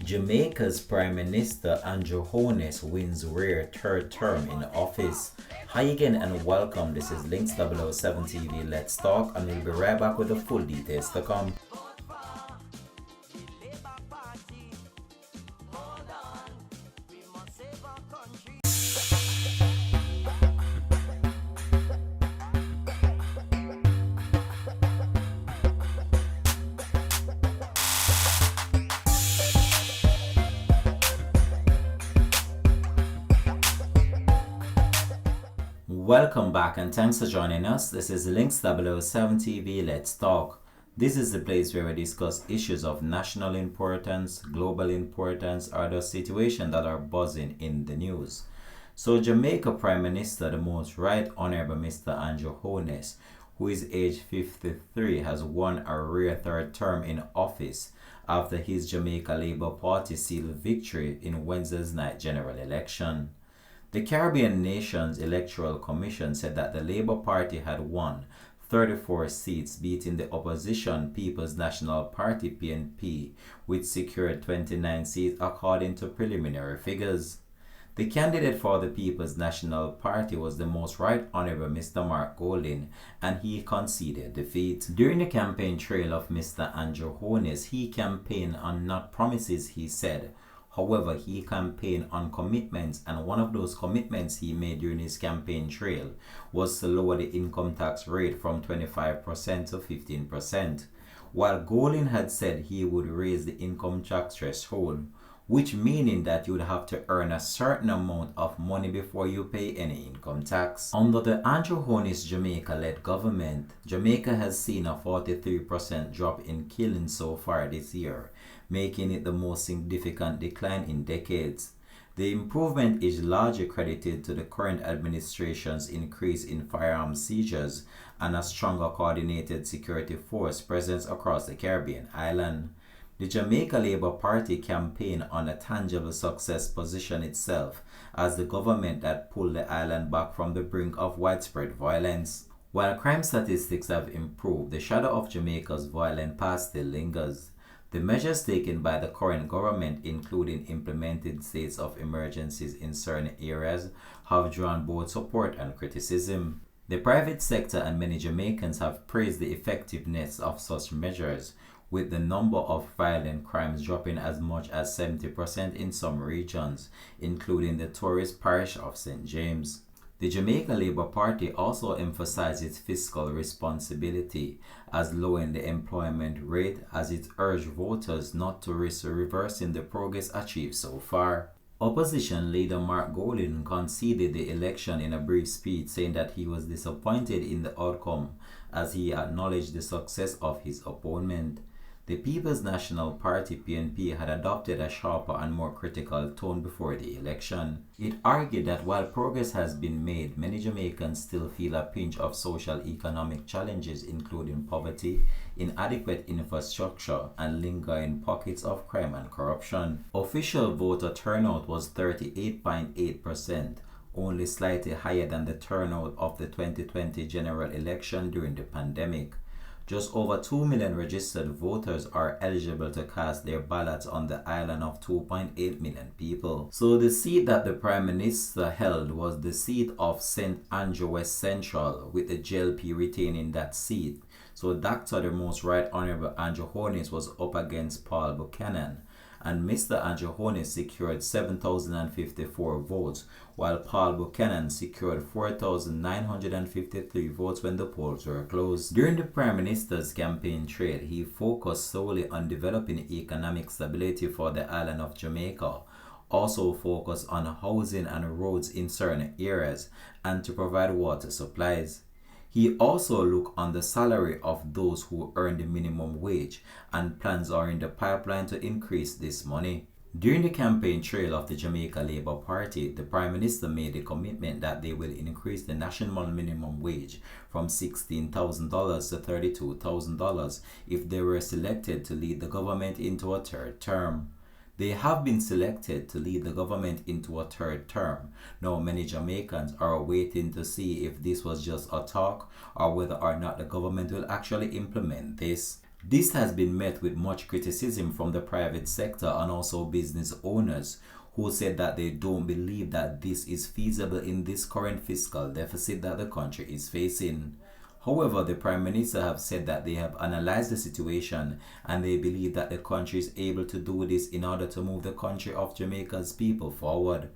Jamaica's Prime Minister Holness wins rare third term in office. Hi again and welcome. This is Links 007 TV. Let's talk, and we'll be right back with the full details to come. Welcome back and thanks for joining us. This is Links 007 TV. Let's talk. This is the place where we discuss issues of national importance, global importance, or the situation that are buzzing in the news. So Jamaica Prime Minister, the Most Right Honorable Mr. Holness, who is age 53, has won a rare third term in office after his Jamaica Labour Party sealed victory in Wednesday's night general election. The Caribbean Nations Electoral Commission said that the Labour Party had won 34 seats, beating the opposition People's National Party (PNP), which secured 29 seats according to preliminary figures. The candidate for the People's National Party was the Most Right Honourable Mr. Mark Golding, and he conceded defeat. During the campaign trail of Mr. Holness, he campaigned on not promises, he said. However, he campaigned on commitments, and one of those commitments he made during his campaign trail was to lower the income tax rate from 25% to 15%, while Golding had said he would raise the income tax threshold, which meaning that you would have to earn a certain amount of money before you pay any income tax. Under the Holness Jamaica-led government, Jamaica has seen a 43% drop in killings so far this year, making it the most significant decline in decades. The improvement is largely credited to the current administration's increase in firearm seizures and a stronger coordinated security force presence across the Caribbean island. The Jamaica Labour Party campaign on a tangible success position itself as the government that pulled the island back from the brink of widespread violence. While crime statistics have improved, the shadow of Jamaica's violent past still lingers. The measures taken by the current government, including implementing states of emergencies in certain areas, have drawn both support and criticism. The private sector and many Jamaicans have praised the effectiveness of such measures, with the number of violent crimes dropping as much as 70% in some regions, including the tourist parish of St. James. The Jamaica Labour Party also emphasized its fiscal responsibility as lowering the employment rate, as it urged voters not to risk reversing the progress achieved so far. Opposition leader Mark Golding conceded the election in a brief speech, saying that he was disappointed in the outcome as he acknowledged the success of his opponent. The People's National Party (PNP) had adopted a sharper and more critical tone before the election. It argued that while progress has been made, many Jamaicans still feel a pinch of social-economic challenges, including poverty, inadequate infrastructure, and lingering pockets of crime and corruption. Official voter turnout was 38.8%, only slightly higher than the turnout of the 2020 general election during the pandemic. Just over 2 million registered voters are eligible to cast their ballots on the island of 2.8 million people. So the seat that the Prime Minister held was the seat of St. Andrew West Central, with the JLP retaining that seat. So Dr. the Most Right Honourable Holness was up against Paul Buchanan, and Mr. Holness secured 7,054 votes, while Paul Buchanan secured 4,953 votes when the polls were closed. During the Prime Minister's campaign trail, he focused solely on developing economic stability for the island of Jamaica, also focused on housing and roads in certain areas, and to provide water supplies. He also looked on the salary of those who earn the minimum wage, and plans are in the pipeline to increase this money. During the campaign trail of the Jamaica Labour Party, the Prime Minister made a commitment that they will increase the national minimum wage from $16,000 to $32,000 if they were selected to lead the government into a third term. They have been selected to lead the government into a third term. Now, many Jamaicans are waiting to see if this was just a talk or whether or not the government will actually implement this. This has been met with much criticism from the private sector and also business owners who said that they don't believe that this is feasible in this current fiscal deficit that the country is facing. However, the Prime Minister have said that they have analyzed the situation and they believe that the country is able to do this in order to move the country of Jamaica's people forward.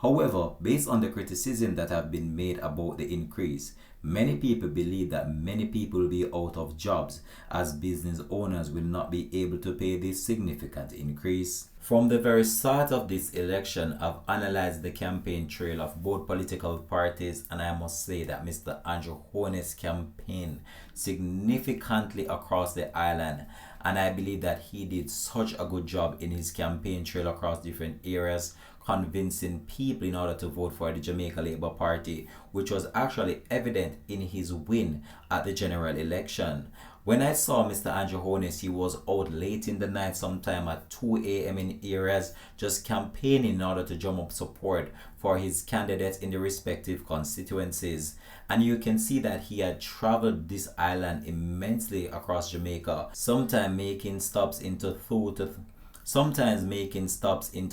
However, based on the criticism that have been made about the increase, many people believe that many people will be out of jobs as business owners will not be able to pay this significant increase. From the very start of this election, I've analyzed the campaign trail of both political parties, and I must say that Mr. Andrew Holness campaigned significantly across the island, and I believe that he did such a good job in his campaign trail across different areas, convincing people in order to vote for the Jamaica Labour Party, which was actually evident in his win at the general election. When I saw Mr. Andrew Holness, he was out late in the night, sometime at 2 a.m. in areas, just campaigning in order to drum up support for his candidates in the respective constituencies. And you can see that he had traveled this island immensely across Jamaica, sometimes making stops into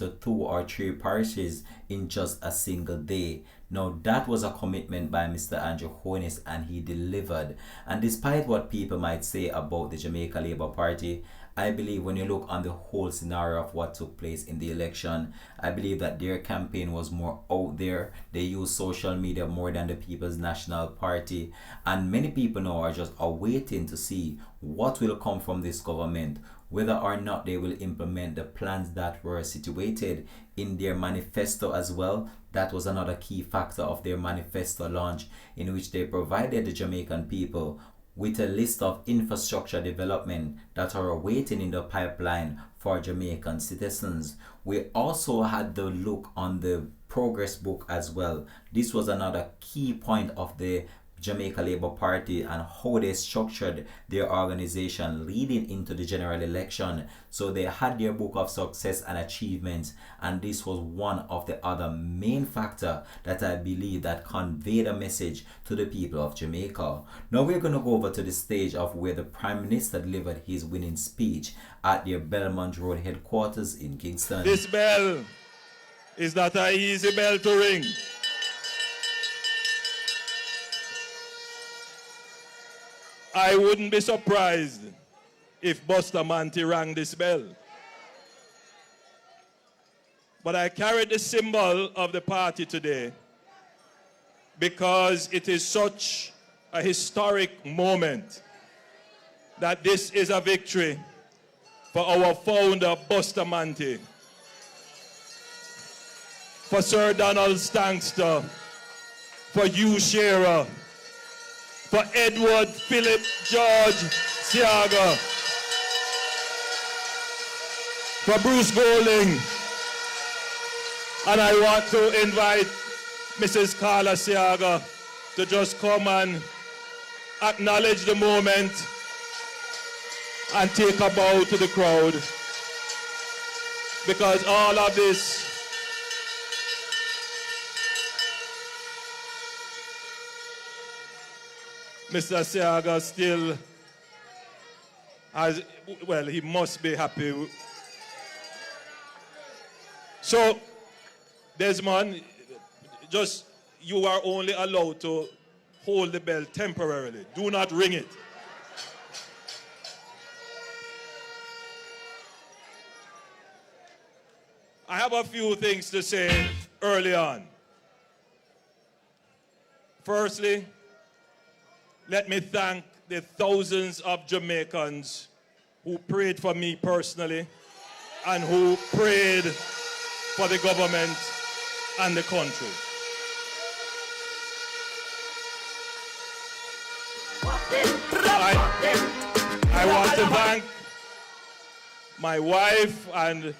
two or three parishes in just a single day. Now that was a commitment by Mr. Andrew Holness, and he delivered. And despite what people might say about the Jamaica Labour Party, I believe when you look on the whole scenario of what took place in the election, I believe that their campaign was more out there. They used social media more than the People's National Party, and many people now are just awaiting to see what will come from this government, whether or not they will implement the plans that were situated in their manifesto as well. That was another key factor of their manifesto launch, in which they provided the Jamaican people with a list of infrastructure development that are awaiting in the pipeline for Jamaican citizens. We also had the look on the progress book as well. This was another key point of the Jamaica Labour Party and how they structured their organization leading into the general election. So they had their book of success and achievements, and this was one of the other main factor that I believe that conveyed a message to the people of Jamaica. Now we're going to go over to the stage of where the Prime Minister delivered his winning speech at their Belmont Road headquarters in Kingston. This bell is not an easy bell to ring. I wouldn't be surprised if Bustamante rang this bell. But I carried the symbol of the party today because it is such a historic moment that this is a victory for our founder, Bustamante, for Sir Donald Stankster, for Hugh Shearer, for Edward Philip George Siaga, for Bruce Golding, and I want to invite Mrs. Carla Siaga to just come and acknowledge the moment and take a bow to the crowd, because all of this Mr. Siaga still has, well, he must be happy. So, Desmond, just, you are only allowed to hold the bell temporarily. Do not ring it. I have a few things to say early on. Firstly, let me thank the thousands of Jamaicans who prayed for me personally and who prayed for the government and the country. I want to thank my wife and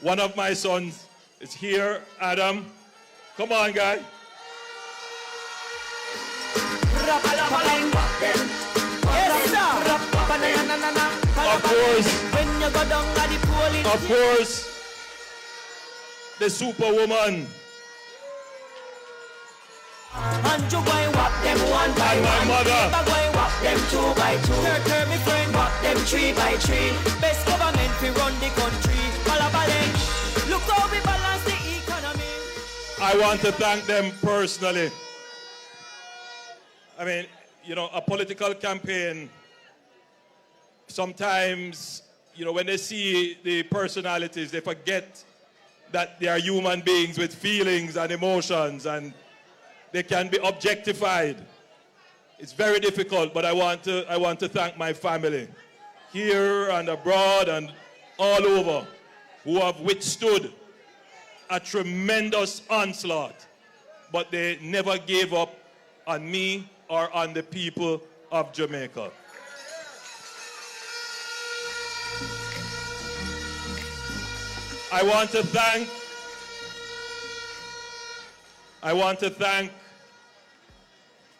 one of my sons is here, Adam. Come on, guy. Of course, the superwoman. And my mother. them 2 by 2. Turn me friend, back them 3 by 3. Best government we run the country. Balabaleng, look how we balance the economy. I want to thank them personally. I mean, you know, a political campaign, sometimes, you know, when they see the personalities, they forget that they are human beings with feelings and emotions, and they can be objectified. It's very difficult, but I want to thank my family here and abroad and all over who have withstood a tremendous onslaught, but they never gave up on me or on the people of Jamaica. I want to thank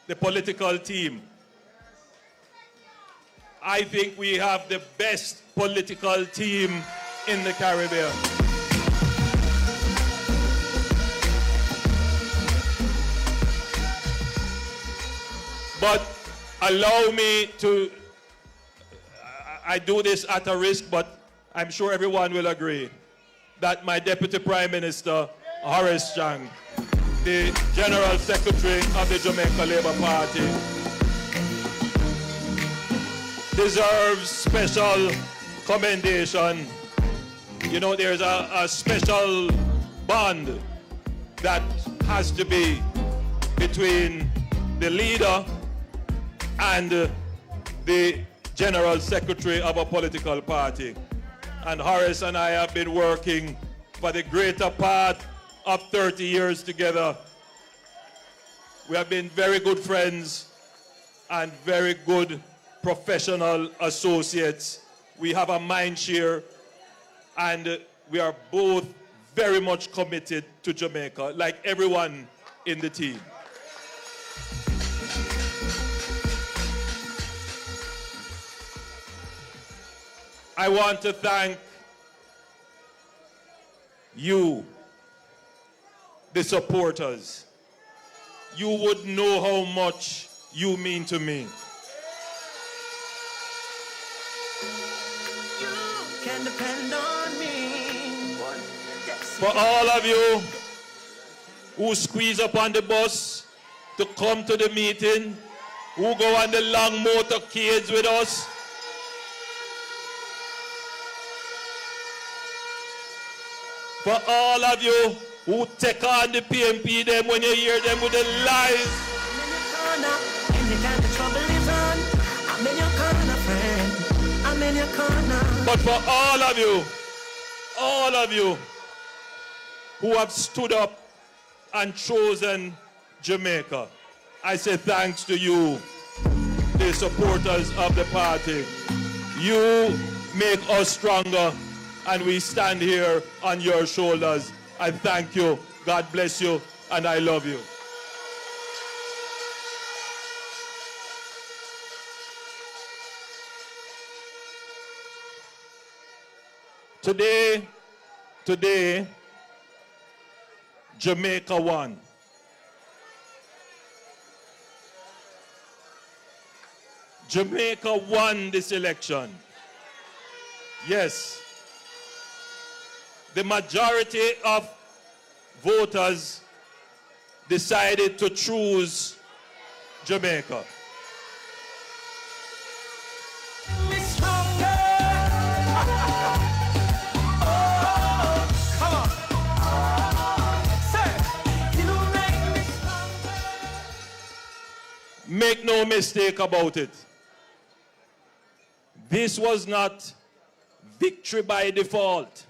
the political team. I think we have the best political team in the Caribbean. But allow me to, I do this at a risk, but I'm sure everyone will agree that my Deputy Prime Minister, Horace Chang, the General Secretary of the Jamaica Labour Party, deserves special commendation. You know, there's a special bond that has to be between the leader and the General Secretary of a political party. And Horace and I have been working for the greater part of 30 years together. We have been very good friends and very good professional associates. We have a mind share, and we are both very much committed to Jamaica, like everyone in the team. I want to thank you, the supporters. You would know how much you mean to me. You can depend on me. For all of you who squeeze up on the bus to come to the meeting, who go on the long motorcades with us, for all of you who take on the PMP them when you hear them with the lies. I'm in your corner, friend. I'm in your corner. But for all of you who have stood up and chosen Jamaica, I say thanks to you, the supporters of the party. You make us stronger, and we stand here on your shoulders. I thank you, God bless you, and I love you. Today, Jamaica won. Jamaica won this election. Yes. The majority of voters decided to choose Jamaica. Make no mistake about it. This was not victory by default.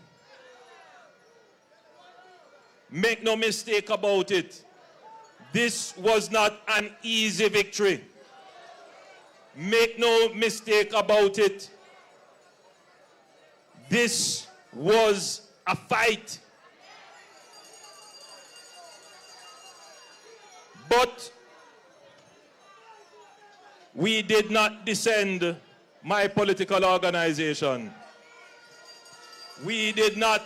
Make no mistake about it. This was not an easy victory. Make no mistake about it. This was a fight. But we did not descend my political organization. We did not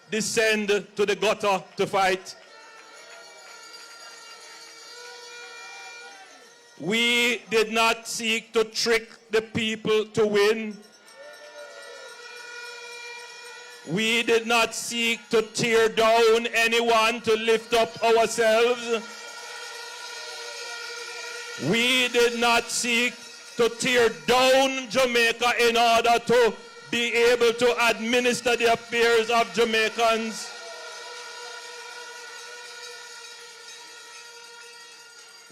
descend to the gutter to fight. We did not seek to trick the people to win. We did not seek to tear down anyone to lift up ourselves. We did not seek to tear down Jamaica in order to be able to administer the affairs of Jamaicans.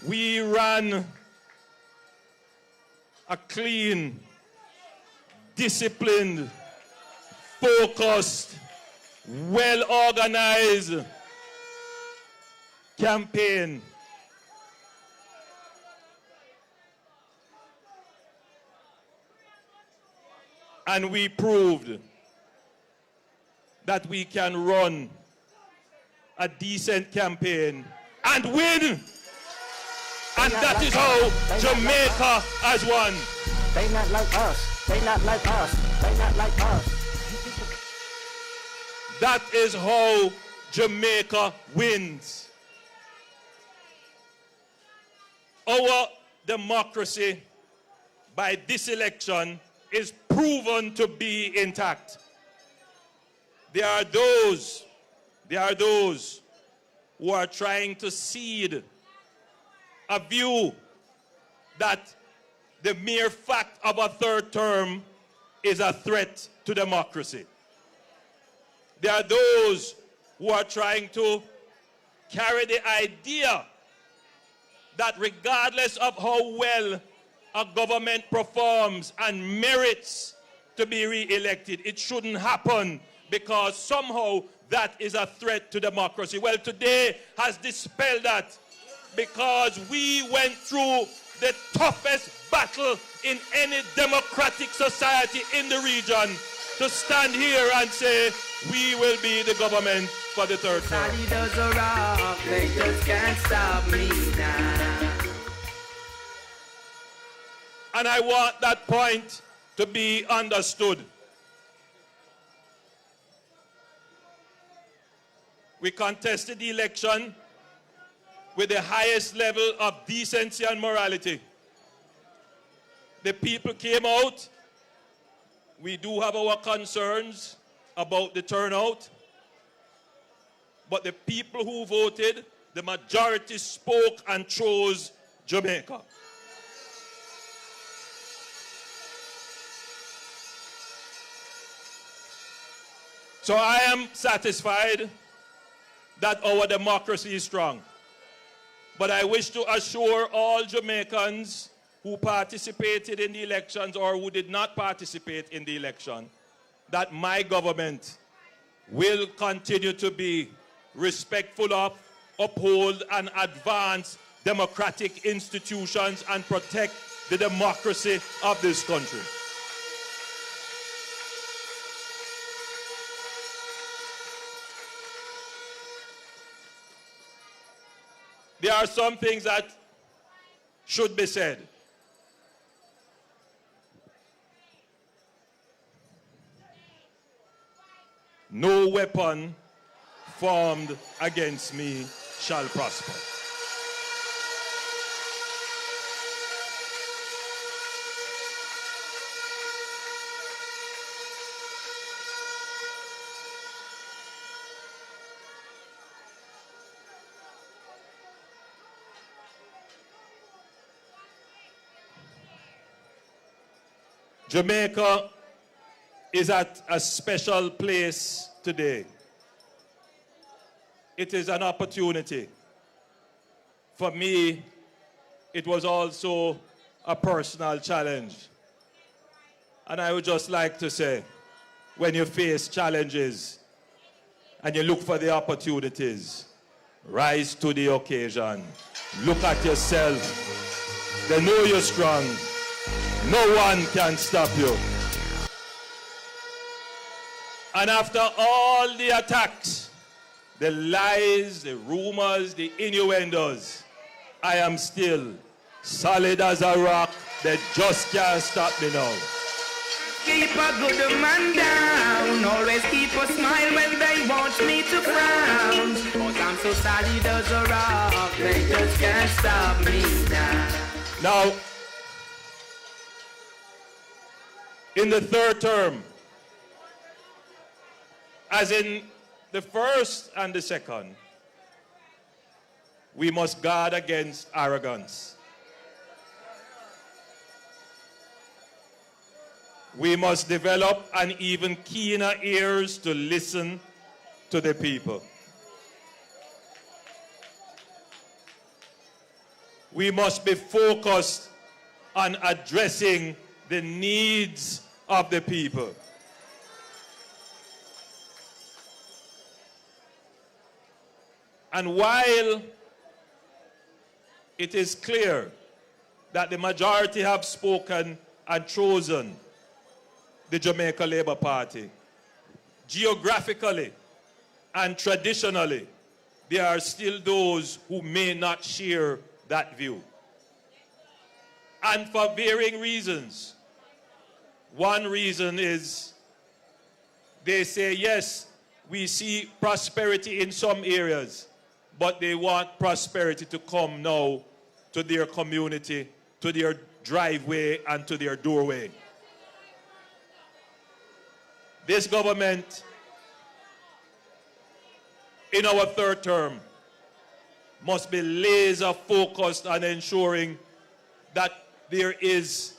We ran a clean, disciplined, focused, well-organized campaign. And we proved that we can run a decent campaign and win. And that is how Jamaica has won. They not like us. They not like us. They not like us. That is how Jamaica wins. Our democracy by this election is proven to be intact. There are those who are trying to seed a view that the mere fact of a third term is a threat to democracy. There are those who are trying to carry the idea that regardless of how well a government performs and merits to be re-elected, it shouldn't happen because somehow that is a threat to democracy. Well, today has dispelled that, because we went through the toughest battle in any democratic society in the region to stand here and say we will be the government for the third term. They just can't stop me now. And I want that point to be understood. We contested the election with the highest level of decency and morality. The people came out. We do have our concerns about the turnout, but the people who voted, the majority spoke and chose Jamaica. So I am satisfied that our democracy is strong. But I wish to assure all Jamaicans who participated in the elections or who did not participate in the election that my government will continue to be respectful of, uphold and advance democratic institutions and protect the democracy of this country. There are some things that should be said. No weapon formed against me shall prosper. Jamaica is at a special place today. It is an opportunity. For me, it was also a personal challenge. And I would just like to say, when you face challenges and you look for the opportunities, rise to the occasion. Look at yourself. They know you're strong. No one can stop you. And after all the attacks, the lies, the rumors, the innuendos, I am still solid as a rock. They just can't stop me now. Keep a good man down. Always keep a smile when they want me to frown. But I'm so solid as a rock. They just can't stop me now. Now, in the third term, as in the first and the second, we must guard against arrogance. We must develop an even keener ears to listen to the people. We must be focused on addressing the needs of the people. And while it is clear that the majority have spoken and chosen the Jamaica Labour Party, geographically and traditionally, there are still those who may not share that view. And for varying reasons. One reason is they say, yes, we see prosperity in some areas, but they want prosperity to come now to their community, to their driveway, and to their doorway. This government, in our third term, must be laser focused on ensuring that there is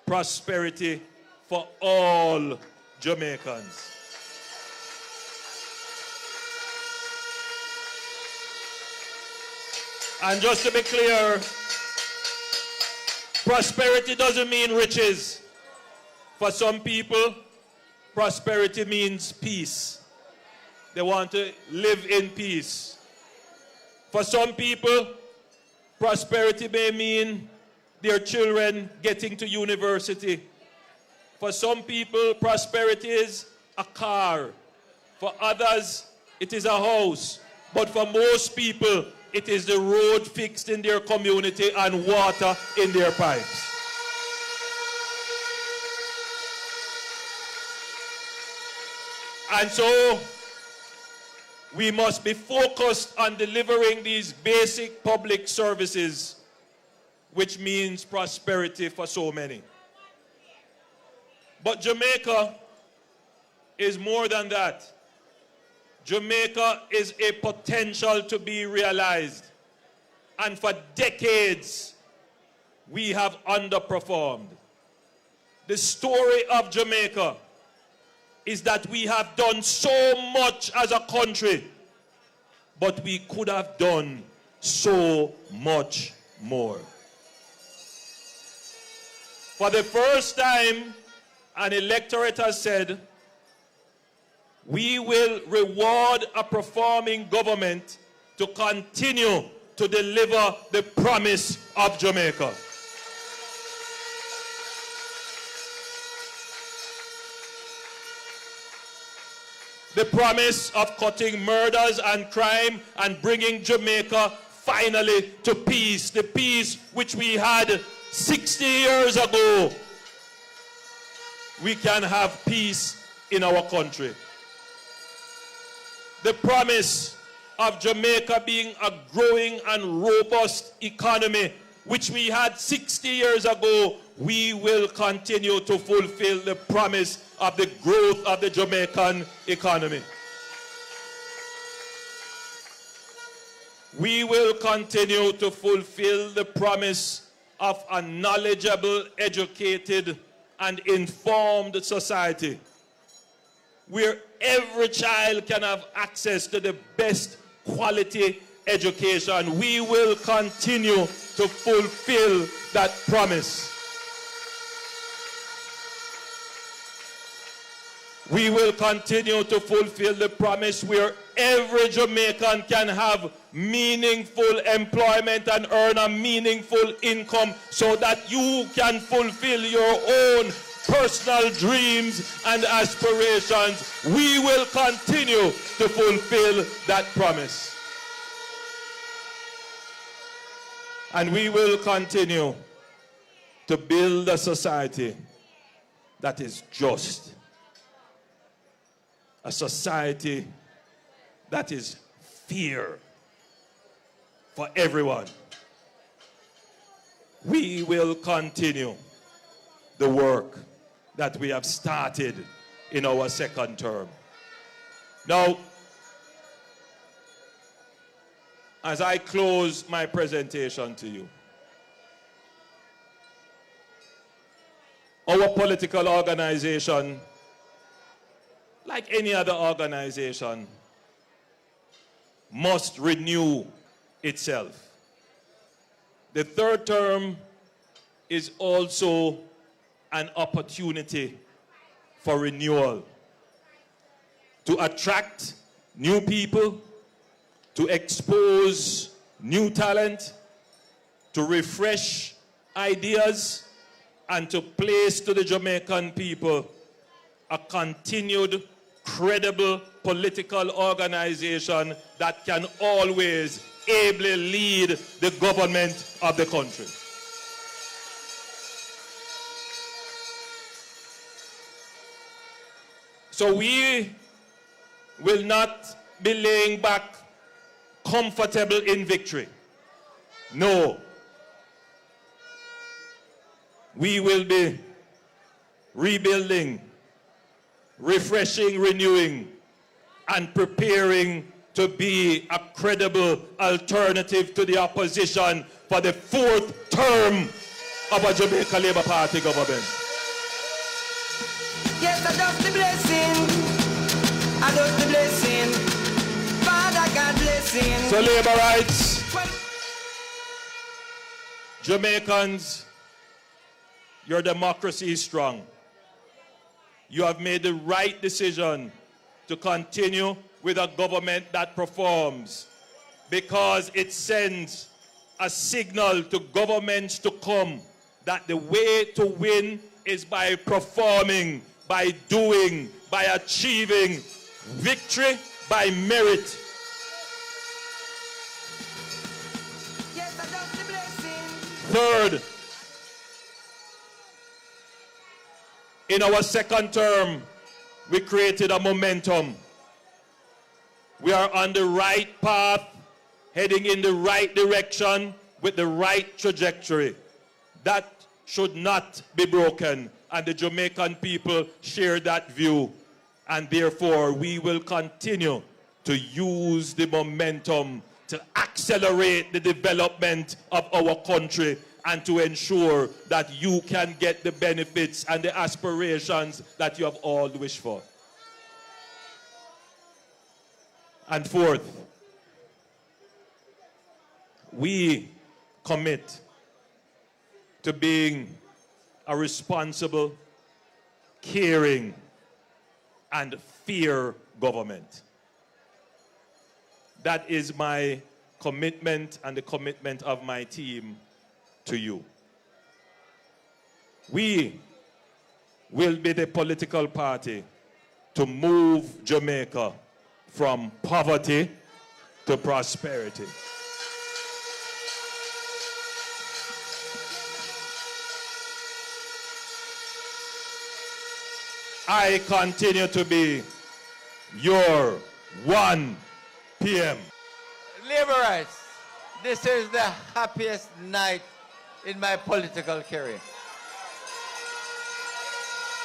prosperity for all Jamaicans. And just to be clear, prosperity doesn't mean riches. For some people, prosperity means peace. They want to live in peace. For some people, prosperity may mean their children getting to university. For some people, prosperity is a car. For others, it is a house. But for most people, it is the road fixed in their community and water in their pipes. And so, we must be focused on delivering these basic public services, which means prosperity for so many. But Jamaica is more than that. Jamaica is a potential to be realized. And for decades, we have underperformed. The story of Jamaica is that we have done so much as a country, but we could have done so much more. For the first time, an electorate has said, we will reward a performing government to continue to deliver the promise of Jamaica. The promise of cutting murders and crime and bringing Jamaica finally to peace, the peace which we had 60 years ago. We can have peace in our country. The promise of Jamaica being a growing and robust economy, which we had 60 years ago, we will continue to fulfill the promise of the growth of the Jamaican economy. We will continue to fulfill the promise of a knowledgeable, educated, and informed society, where every child can have access to the best quality education. We will continue to fulfill that promise. We will continue to fulfill the promise where every Jamaican can have meaningful employment and earn a meaningful income so that you can fulfill your own personal dreams and aspirations. We will continue to fulfill that promise. And we will continue to build a society that is just. A society that is fair for everyone. we will continue the work that we have started in our second term. Now, as I close my presentation to you, our political organization, like any other organization, must renew itself. The third term is also an opportunity for renewal, to attract new people, to expose new talent, to refresh ideas, and to place to the Jamaican people a continued, credible political organization that can always ably lead the government of the country. So we will not be laying back comfortable in victory. No. We will be rebuilding, refreshing, renewing, and preparing to be a credible alternative to the opposition for the fourth term of a Jamaica Labour Party government. Yes, I love the blessing. I love the blessing. Father God blessing. So labor rights, Jamaicans, your democracy is strong. You have made the right decision to continue with a government that performs, because it sends a signal to governments to come that the way to win is by performing, by doing, by achieving victory by merit. Yes, I love the blessing. Third, in our second term, we created a momentum. We are on the right path, heading in the right direction with the right trajectory. That should not be broken, and the Jamaican people share that view. And therefore, we will continue to use the momentum to accelerate the development of our country and to ensure that you can get the benefits and the aspirations that you have all wished for. And fourth, we commit to being a responsible, caring, and fair government. That is my commitment and the commitment of my team to you. We will be the political party to move Jamaica from poverty to prosperity. I continue to be your 1 p.m. Labor rights. This is the happiest night in my political career.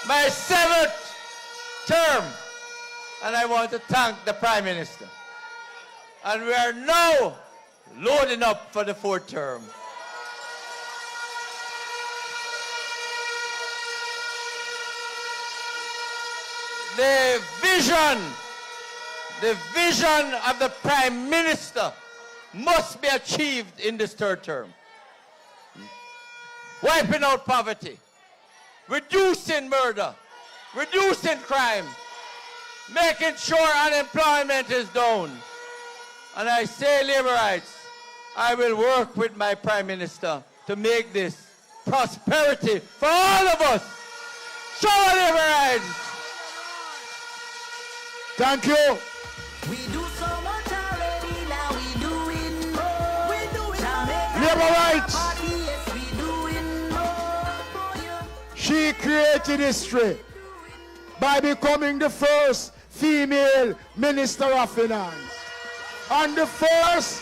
My 7th term, and I want to thank the Prime Minister. And we are now loading up for the 4th term. The vision of the Prime Minister must be achieved in this 3rd term. Wiping out poverty, reducing murder, reducing crime, making sure unemployment is down. And I say labor rights, I will work with my Prime Minister to make this prosperity for all of us. Show labor rights. Thank you. We do so much already, now we doing more. We doing Jamaica Labor rights. Party, yes, we doing more. She created history by becoming the first female Minister of Finance and the first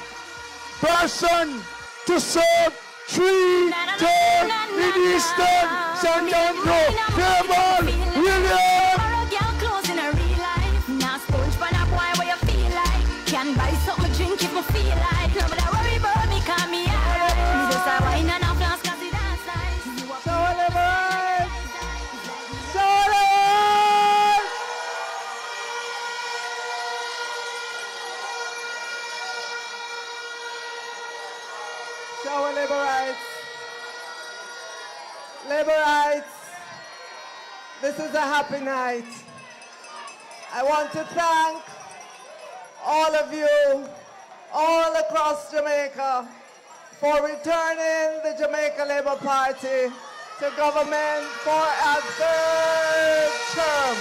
person to serve 3-term in Eastern, St. Andrew, Fairmont, William. Can buy something drink if I feel like. Nobody worry about me, call me alright. Me just a wine and a flask 'cause it dance nice. Shower Liberites. Liberites, this is a happy night. I want to thank all of you, all across Jamaica, for returning the Jamaica Labour Party to government for a third term.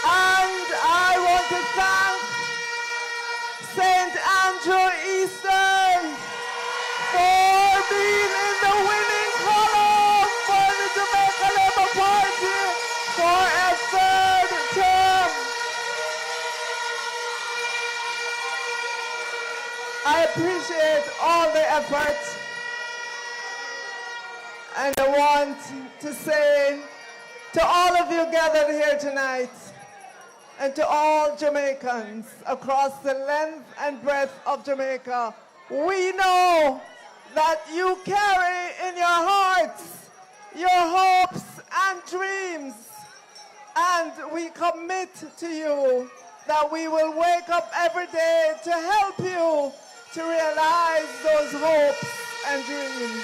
And I want to thank St. Andrew Eastern for being in the winning column for the Jamaica Labour Party for a third term. I appreciate all the effort, and I want to say to all of you gathered here tonight, and to all Jamaicans across the length and breadth of Jamaica, we know that you carry in your hearts your hopes and dreams. And we commit to you that we will wake up every day to help you to realize those hopes and dreams.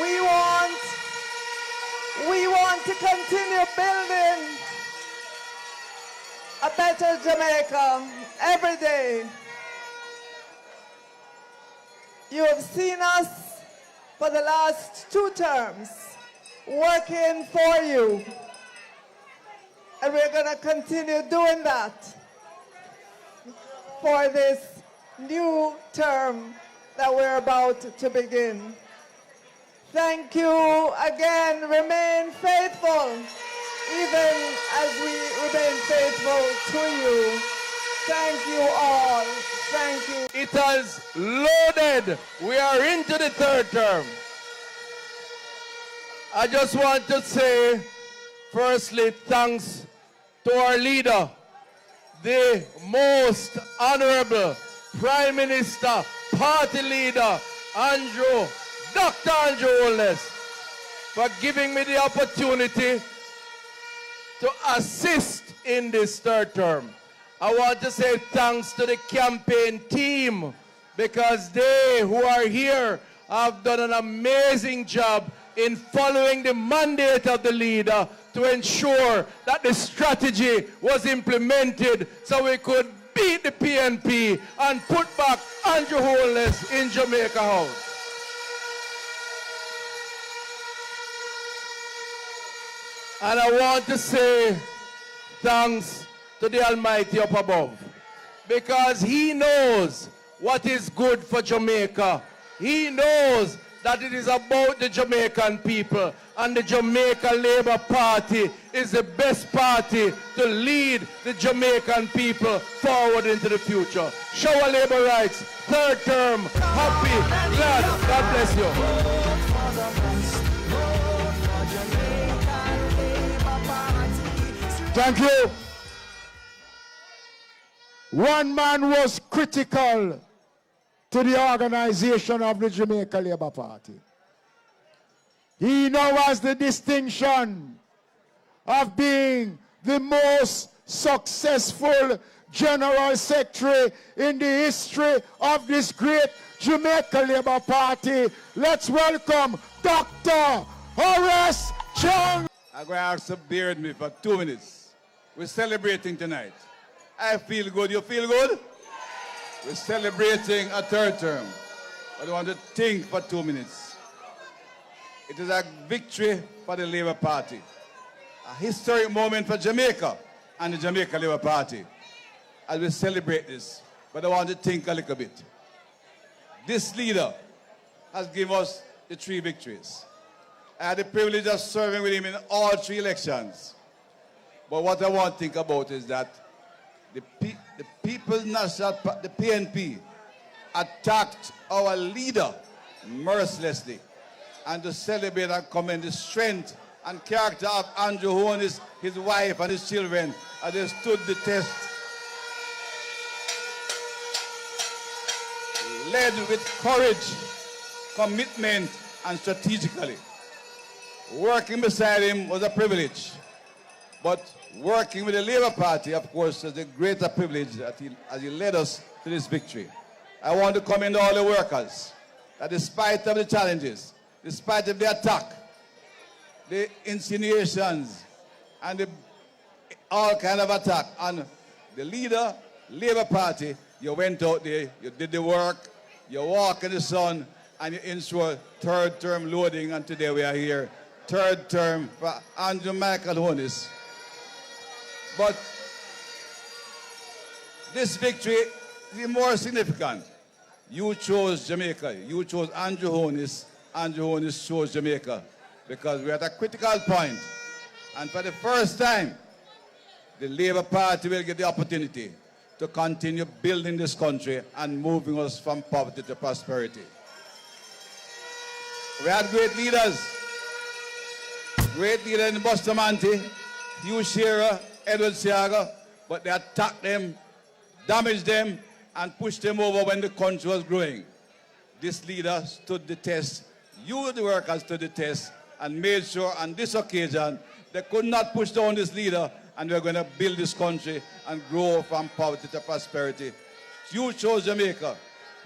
We want to continue building a better Jamaica every day. You have seen us for the last 2 terms working for you. And we're going to continue doing that for this new term that we're about to begin. Thank you again. Remain faithful, even as we remain faithful to you. Thank you all. Thank you. It has loaded. We are into the third term. I just want to say, firstly, thanks to our leader, the most honorable Prime Minister, party leader, Dr. Andrew Holness, for giving me the opportunity to assist in this third term. I want to say thanks to the campaign team, because they who are here have done an amazing job in following the mandate of the leader to ensure that the strategy was implemented so we could beat the PNP and put back Andrew Holness in Jamaica House. And I want to say thanks to the Almighty up above, because He knows what is good for Jamaica. He knows that it is about the Jamaican people, and the Jamaica Labour Party is the best party to lead the Jamaican people forward into the future. Shower Labour Rights, third term, happy, glad. God bless you. Thank you. One man was critical to the organization of the Jamaica Labour Party. He now has the distinction of being the most successful General Secretary in the history of this great Jamaica Labour Party. Let's welcome Dr. Horace Chung. I'm going to ask to bear with me for 2 minutes. We're celebrating tonight. I feel good. You feel good? We're celebrating a third term. I want to think for 2 minutes. It is a victory for the Labour Party. A historic moment for Jamaica and the Jamaica Labour Party as we celebrate this. But I want to think a little bit. This leader has given us the 3 victories. I had the privilege of serving with him in all 3 elections. But what I want to think about is that the People's National, the PNP, attacked our leader mercilessly. And to celebrate and commend the strength and character of Andrew Holness, his wife and his children, as they stood the test. Led with courage, commitment, and strategically. Working beside him was a privilege, but working with the Labour Party, of course, is a greater privilege as he led us to this victory. I want to commend all the workers that despite of the challenges, despite of the attack, the insinuations, and all kind of attack on the leader, Labour Party, you went out there, you did the work, you walk in the sun, and you ensure third term loading, and today we are here, third term for Andrew Michael Holness. But this victory is more significant. You chose Jamaica. You chose Andrew Holness. Andrew Holness chose Jamaica because we're at a critical point. And for the first time, the Labour Party will get the opportunity to continue building this country and moving us from poverty to prosperity. We had great leaders. Great leader in Bustamante, Hugh Shearer, Edward Siaga, but they attacked them, damaged them, and pushed them over when the country was growing. This leader stood the test. You, the workers, stood the test and made sure on this occasion they could not push down this leader, and we're going to build this country and grow from poverty to prosperity. You chose Jamaica.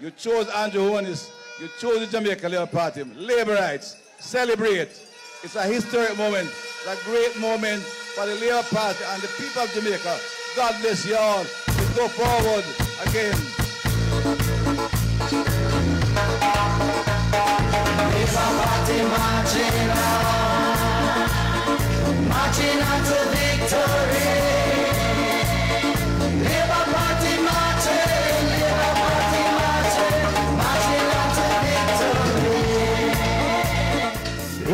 You chose Andrew Holness. You chose the Jamaica Labour Party. Labour rights. Celebrate. It's a historic moment. It's a great moment for the Labour Party and the people of Jamaica. God bless you all. Let's go forward again. Labour Party marching on to victory. Labour Party marching on to victory.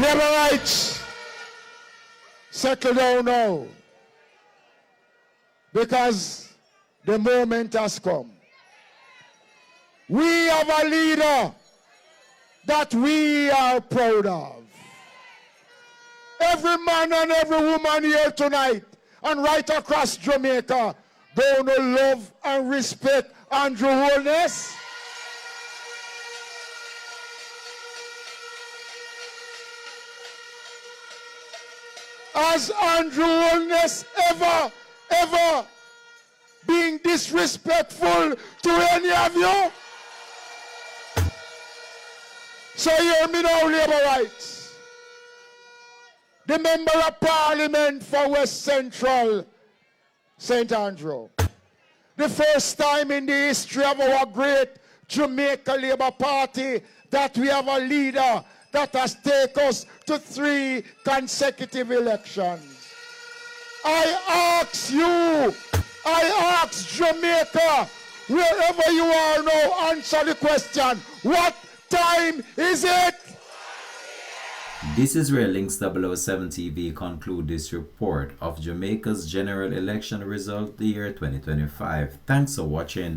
Labour rights, settle down now, because the moment has come. We have a leader that we are proud of. Every man and every woman here tonight and right across Jamaica gonna love and respect Andrew Holness. Has Andrew Holness ever being disrespectful to any of you? So hear me now, Labour rights. The Member of Parliament for West Central, St. Andrew. The first time in the history of our great Jamaica Labour Party that we have a leader that has taken us to 3 consecutive elections. I ask Jamaica, wherever you are now, answer the question. What time is it? This is where Links 007 TV conclude this report of Jamaica's general election result the year 2025. Thanks for watching.